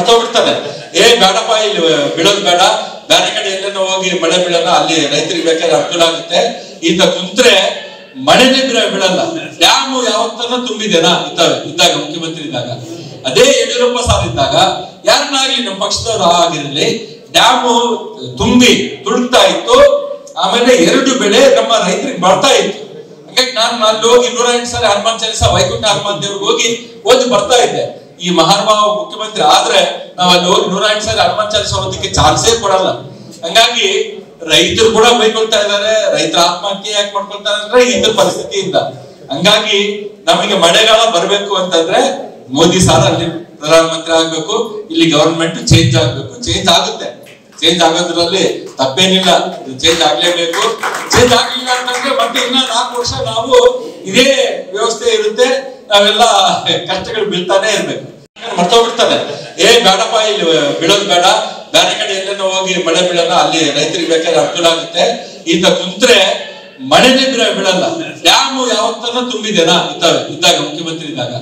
ಮರ್ತೋಗ್ಬಿಡ್ತಾರೆ. ಬೇಡಪ್ಪ ಇಲ್ಲಿ ಬೀಳೋದು ಬೇಡ, ಬೇರೆ ಕಡೆ ಎಲ್ಲೇನೋ ಹೋಗಿ ಮಳೆ ಬೀಳೋಣ, ಅಲ್ಲಿ ರೈತರಿಗೆ ಬೇಕಾದ್ರೆ ಅನುಕೂಲ ಆಗುತ್ತೆ. ಇಂತ ಕುಂತ್ರೆ ಮಳೆನೇ ಬೀಳಲ್ಲ. ಡ್ಯಾಮು ಯಾವತ್ತನ ತುಂಬಿದೇನಾ ಇದ್ದಾಗ ಮುಖ್ಯಮಂತ್ರಿ ಇದ್ದಾಗ. ಅದೇ ಯಡಿಯೂರಪ್ಪ ಸಾರ್ ಇದ್ದಾಗ ಯಾರನ್ನಾಗ್ಲಿ ನಮ್ಮ ಪಕ್ಷದವ್ರು ಆಗಿರಲಿ, ಡ್ಯಾಮು ತುಂಬಿ ತುಳುಕ್ತಾ ಇತ್ತು. ಆಮೇಲೆ 2 ಬೆಳೆ ನಮ್ಮ ರೈತರಿಗೆ ಬರ್ತಾ ಇತ್ತು. ಹಾಗಾಗಿ ನಾನು ಅಲ್ಲಿ ಹೋಗಿ 108 ಸಾರಿ ಹನುಮಾನ್ ಚಾಲಿಸ ವೈಕುಂಠ ಹನುಮಾನ್ ದೇವ್ರಿಗೆ ಹೋಗಿ ಓದಿ ಬರ್ತಾ ಇದ್ದೆ. ಈ ಮಹಾನುಭಾವ ಮುಖ್ಯಮಂತ್ರಿ ಆದ್ರೆ ನಾವ್ ಅಲ್ಲಿ ಹೋಗಿ 108 ಸಾರಿ ಹನುಮಾನ್ ಚಾಲಿಸ ಓದಕ್ಕೆ ಚಾನ್ಸೇ ಕೊಡಲ್ಲ. ಹಂಗಾಗಿ ರೈತರು ಕೂಡ ಬೈಕೊಳ್ತಾ ಇದ್ದಾರೆ. ರೈತರ ಆತ್ಮಹತ್ಯೆ ಯಾಕೆ ಮಾಡ್ಕೊಳ್ತಾರೆ ಅಂದ್ರೆ ಇದ್ರ ಪರಿಸ್ಥಿತಿಯಿಂದ. ಹಂಗಾಗಿ ನಮಗೆ ಮಳೆಗಾಲ ಬರ್ಬೇಕು ಅಂತಂದ್ರೆ ಮೋದಿ ಸಾರ್ ಅಲ್ಲಿ ಪ್ರಧಾನಮಂತ್ರಿ ಆಗ್ಬೇಕು, ಇಲ್ಲಿ ಗವರ್ಮೆಂಟ್ ಚೇಂಜ್ ಆಗ್ಬೇಕು. ಚೇಂಜ್ ಆಗುತ್ತೆ, ಚೇಂಜ್ ಆಗೋದ್ರಲ್ಲಿ ತಪ್ಪೇನಿಲ್ಲ, ಚೇಂಜ್ ಆಗ್ಲೇಬೇಕು. ಚೇಂಜ್ ಆಗ್ಲಿಲ್ಲ ಅಂತಂದ್ರೆ ಮತ್ತೆ ಇನ್ನ 4 ವರ್ಷ ನಾವು ಇದೇ ವ್ಯವಸ್ಥೆ ಇರುತ್ತೆ, ನಾವೆಲ್ಲ ಕಷ್ಟಗಳು ಬೀಳ್ತಾನೆ ಇರ್ಬೇಕು. ಮರ್ತೋಗ್ಬಿಡ್ತಾರೆ. ಬೇಡಪ್ಪ ಇಲ್ಲಿ ಬೀಳೋದು ಬೇಡ, ಬೇರೆ ಕಡೆ ಎಲ್ಲೇನೋ ಹೋಗಿ ಮಳೆ ಬೀಳೋಣ, ಅಲ್ಲಿ ರೈತರಿಗೆ ಬೇಕಾದ್ರೆ ಅನುಕೂಲ ಆಗುತ್ತೆ. ಇಂತ ಕುಂತ್ರೆ ಮಳೆನೇ ಬೀಳಲ್ಲ. ಡ್ಯಾಮು ಯಾವತ್ತನ ತುಂಬಿದೇನಾ ಇದ್ದಾಗ ಮುಖ್ಯಮಂತ್ರಿ ಇದ್ದಾಗ.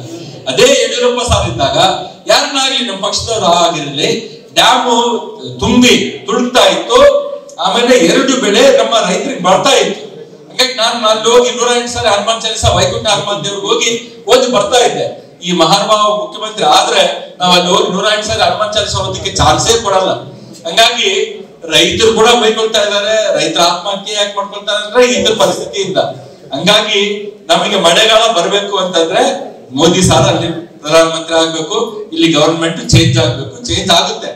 ಅದೇ ಯಡಿಯೂರಪ್ಪ ಸಾರ್ ಇದ್ದಾಗ ಯಾರನ್ನಾಗ್ಲಿ ನಮ್ಮ ಪಕ್ಷದವ್ರು ಆಗಿರಲಿ, ಡ್ಯಾಮು ತುಂಬಿ ತುಳುಕ್ತಾ ಇತ್ತು. ಆಮೇಲೆ 2 ಬೆಳೆ ನಮ್ಮ ರೈತರಿಗೆ ಬರ್ತಾ ಇತ್ತು. ಹಾಗಾಗಿ ನಾನು ಅಲ್ಲಿ ಹೋಗಿ 108 ಸಾರಿ ಹನುಮಾನ್ ಚಾಲಿಸ ವೈಕುಂಠ ಹನುಮಾನ್ ದೇವ್ರಿಗೆ ಹೋಗಿ ಓದಿ ಬರ್ತಾ ಇದ್ದೆ. ಈ ಮಹಾನುಭಾವ ಮುಖ್ಯಮಂತ್ರಿ ಆದ್ರೆ ನಾವ್ ಅಲ್ಲಿ ಹೋಗಿ 108 ಸಾರಿ ಹನುಮಾನ್ ಚಾಲಿಸ ಓದಕ್ಕೆ ಚಾನ್ಸೇ ಕೊಡಲ್ಲ. ಹಂಗಾಗಿ ರೈತರು ಕೂಡ ಬೈಕೊಳ್ತಾ ಇದ್ದಾರೆ. ರೈತರ ಆತ್ಮಹತ್ಯೆ ಯಾಕೆ ಮಾಡ್ಕೊಳ್ತಾರೆ ಅಂದ್ರೆ ಇದ್ರ ಪರಿಸ್ಥಿತಿಯಿಂದ. ಹಂಗಾಗಿ ನಮಗೆ ಮಳೆಗಾಲ ಬರ್ಬೇಕು ಅಂತಂದ್ರೆ ಮೋದಿ ಸಾರ್ ಅಲ್ಲಿ ಪ್ರಧಾನಮಂತ್ರಿ ಆಗ್ಬೇಕು, ಇಲ್ಲಿ ಗವರ್ಮೆಂಟ್ ಚೇಂಜ್ ಆಗ್ಬೇಕು. ಚೇಂಜ್ ಆಗುತ್ತೆ,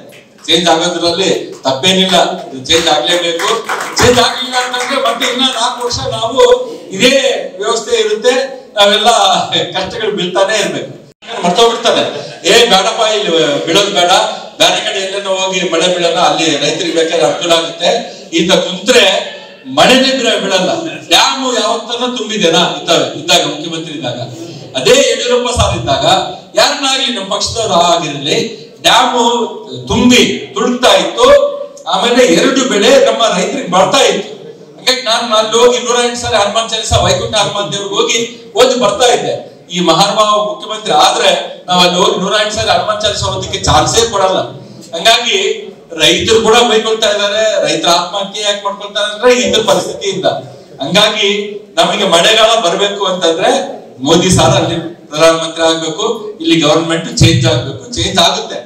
ಚೇಂಜ್ ಆಗೋದ್ರಲ್ಲಿ ತಪ್ಪೇನಿಲ್ಲ, ಚೇಂಜ್ ಆಗ್ಲೇಬೇಕು. ಚೇಂಜ್ ಆಗ್ಲಿಲ್ಲ ಅಂತಂದ್ರೆ ಮತ್ತೆ ಇನ್ನ 4 ವರ್ಷ ನಾವು ಇದೇ ವ್ಯವಸ್ಥೆ ಇರುತ್ತೆ, ನಾವೆಲ್ಲ ಕಷ್ಟಗಳು ಬೀಳ್ತಾನೆ ಇರ್ಬೇಕು. ಮರ್ತೋಗ್ಬಿಡ್ತಾರೆ. ಬೇಡಪ್ಪ ಇಲ್ಲಿ ಬೀಳೋದು ಬೇಡ, ಬೇರೆ ಕಡೆ ಎಲ್ಲೇನೋ ಹೋಗಿ ಮಳೆ ಬೀಳೋಣ, ಅಲ್ಲಿ ರೈತರಿಗೆ ಬೇಕಾದ್ರೆ ಅನುಕೂಲ ಆಗುತ್ತೆ. ಇಂತ ಕುಂತ್ರೆ ಮಳೆನೇ ಬೀಳಲ್ಲ. ಡ್ಯಾಮು ಯಾವತ್ತನ ತುಂಬಿದೇನಾ ಇದ್ದಾಗ ಮುಖ್ಯಮಂತ್ರಿ ಇದ್ದಾಗ. ಅದೇ ಯಡಿಯೂರಪ್ಪ ಸಾರ್ ಇದ್ದಾಗ ಯಾರನ್ನಾಗ್ಲಿ ನಮ್ಮ ಪಕ್ಷದವ್ರು ಆಗಿರಲಿ, ಡ್ಯಾಮು ತುಂಬಿ ತುಳುಕ್ತಾ ಇತ್ತು. ಆಮೇಲೆ 2 ಬೆಳೆ ನಮ್ಮ ರೈತರಿಗೆ ಬರ್ತಾ ಇತ್ತು. ಹಾಗಾಗಿ ನಾನು ಅಲ್ಲಿ ಹೋಗಿ 108 ಸಾರಿ ಹನುಮಾನ್ ಚಾಲಿಸ ವೈಕುಂಠ ಹನುಮಾನ್ ದೇವ್ರಿಗೆ ಹೋಗಿ ಓದಿ ಬರ್ತಾ ಇದ್ದೆ. ಈ ಮಹಾನುಭಾವ ಮುಖ್ಯಮಂತ್ರಿ ಆದ್ರೆ ನಾವ್ ಅಲ್ಲಿ ಹೋಗಿ 108 ಸಾರಿ ಹನುಮಾನ್ ಚಾಲಿಸ ಓದಕ್ಕೆ ಚಾನ್ಸೇ ಕೊಡಲ್ಲ. ಹಂಗಾಗಿ ರೈತರು ಕೂಡ ಬೈಕೊಳ್ತಾ ಇದ್ದಾರೆ. ರೈತರ ಆತ್ಮಹತ್ಯೆ ಯಾಕೆ ಮಾಡ್ಕೊಳ್ತಾರೆ ಅಂದ್ರೆ ಇದ್ರ ಪರಿಸ್ಥಿತಿಯಿಂದ. ಹಂಗಾಗಿ ನಮಗೆ ಮಳೆಗಾಲ ಬರ್ಬೇಕು ಅಂತಂದ್ರೆ ಮೋದಿ ಸಾರ್ ಅಲ್ಲಿ ಪ್ರಧಾನಮಂತ್ರಿ ಆಗ್ಬೇಕು, ಇಲ್ಲಿ ಗವರ್ಮೆಂಟ್ ಚೇಂಜ್ ಆಗ್ಬೇಕು. ಚೇಂಜ್ ಆಗುತ್ತೆ,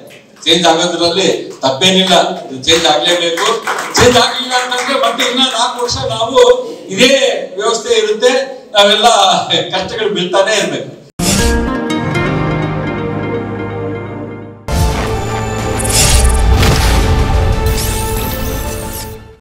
ಚೇಂಜ್ ಆಗೋದ್ರಲ್ಲಿ ತಪ್ಪೇನಿಲ್ಲ, ಚೇಂಜ್ ಆಗ್ಲೇಬೇಕು. ಚೇಂಜ್ ಆಗ್ಲಿಲ್ಲ ಅಂತಂದ್ರೆ ಮತ್ತೆ ಇನ್ನ 4 ವರ್ಷ ನಾವು ಇದೇ ವ್ಯವಸ್ಥೆ ಇರುತ್ತೆ, ನಾವೆಲ್ಲ ಕಷ್ಟಗಳು ಬೀಳ್ತಾನೆ ಇರ್ಬೇಕು.